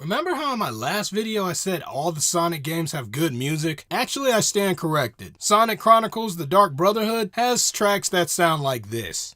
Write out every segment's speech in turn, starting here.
Remember how in my last video I said all the Sonic games have good music? Actually, I stand corrected. Sonic Chronicles: The Dark Brotherhood has tracks that sound like this.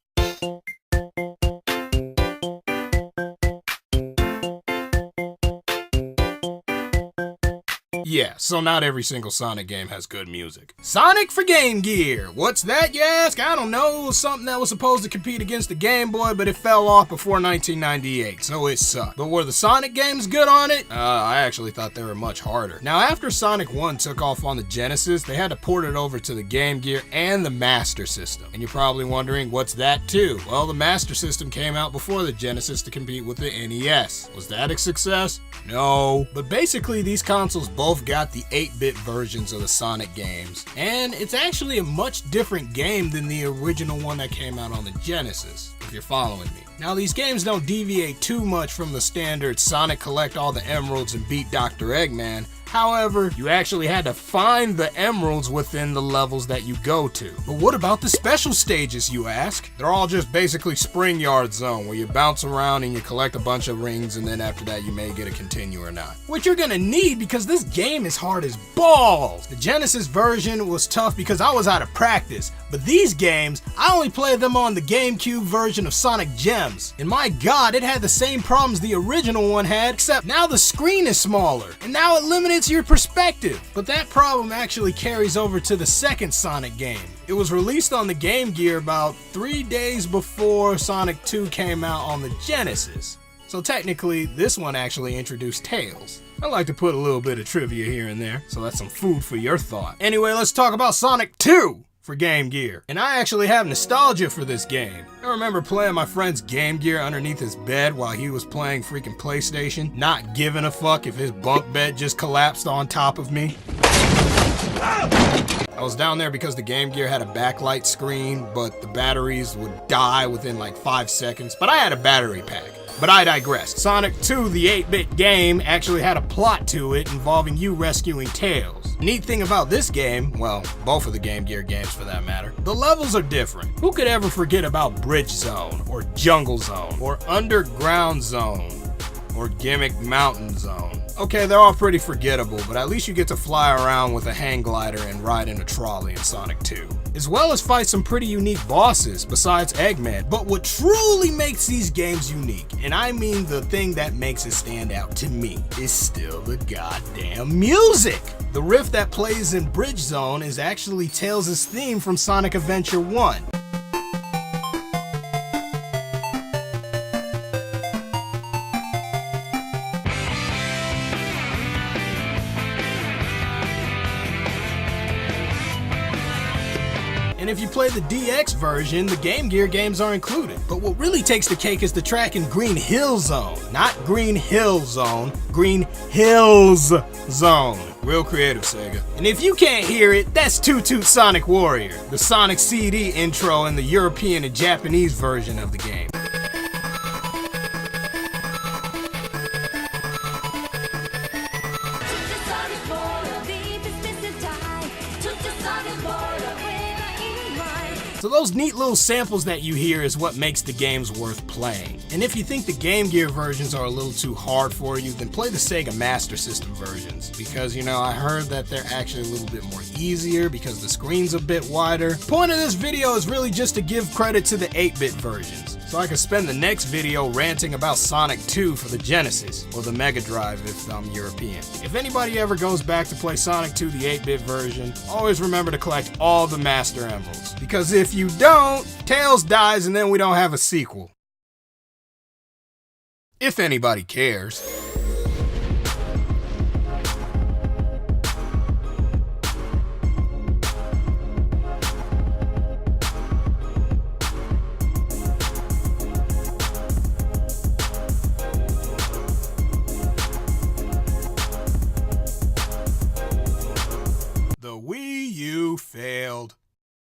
Yeah, so not every single Sonic game has good music. Sonic for Game Gear. What's that, you ask? I don't know. It was something that was supposed to compete against the Game Boy, but it fell off before 1998, so it sucked. But were the Sonic games good on it? I actually thought they were much harder. Now, after Sonic 1 took off on the Genesis, they had to port it over to the Game Gear and the Master System. And you're probably wondering, what's that too? Well, the Master System came out before the Genesis to compete with the NES. Was that a success? No. But basically, these consoles both got the 8-bit versions of the Sonic games, and it's actually a much different game than the original one that came out on the Genesis, if you're following me. Now, these games don't deviate too much from the standard Sonic collect all the emeralds and beat Dr. Eggman. However, you actually had to find the emeralds within the levels that you go to. But what about the special stages, you ask? They're all just basically Spring Yard Zone, where you bounce around and you collect a bunch of rings, and then after that you may get a continue or not. Which you're gonna need because this game is hard as balls! The Genesis version was tough because I was out of practice, but these games, I only played them on the GameCube version of Sonic Gems. And my god, it had the same problems the original one had, except now the screen is smaller, and now it limits your perspective. But that problem actually carries over to the second Sonic game. It was released on the Game Gear about 3 days before Sonic 2 came out on the Genesis. So technically, this one actually introduced Tails. I like to put a little bit of trivia here and there, so that's some food for your thought. Anyway, let's talk about Sonic 2! For Game Gear. And I actually have nostalgia for this game. I remember playing my friend's Game Gear underneath his bed while he was playing freaking PlayStation, not giving a fuck if his bunk bed just collapsed on top of me. I was down there because the Game Gear had a backlight screen, but the batteries would die within like 5 seconds, but I had a battery pack. But I digress. Sonic 2, the 8-bit game, actually had a plot to it involving you rescuing Tails. Neat thing about this game, well, both of the Game Gear games for that matter, the levels are different. Who could ever forget about Bridge Zone, or Jungle Zone, or Underground Zone, or Gimmick Mountain Zone? Okay, they're all pretty forgettable, but at least you get to fly around with a hang glider and ride in a trolley in Sonic 2. As well as fight some pretty unique bosses besides Eggman. But what truly makes these games unique, and I mean the thing that makes it stand out to me, is still the goddamn music! The riff that plays in Bridge Zone is actually Tails' theme from Sonic Adventure 1. And if you play the DX version, the Game Gear games are included. But what really takes the cake is the track in Green Hill Zone. Not Green Hill Zone, Green Hills Zone. Real creative, Sega. And if you can't hear it, that's Toot Toot Sonic Warrior, the Sonic CD intro in the European and Japanese version of the game. So those neat little samples that you hear is what makes the games worth playing. And if you think the Game Gear versions are a little too hard for you, then play the Sega Master System versions. Because, you know, I heard that they're actually a little bit more easier because the screen's a bit wider. The point of this video is really just to give credit to the 8-bit versions, so I can spend the next video ranting about Sonic 2 for the Genesis, or the Mega Drive if I'm European. If anybody ever goes back to play Sonic 2 the 8-bit version, always remember to collect all the Master Emeralds. Because if you don't, Tails dies and then we don't have a sequel. If anybody cares.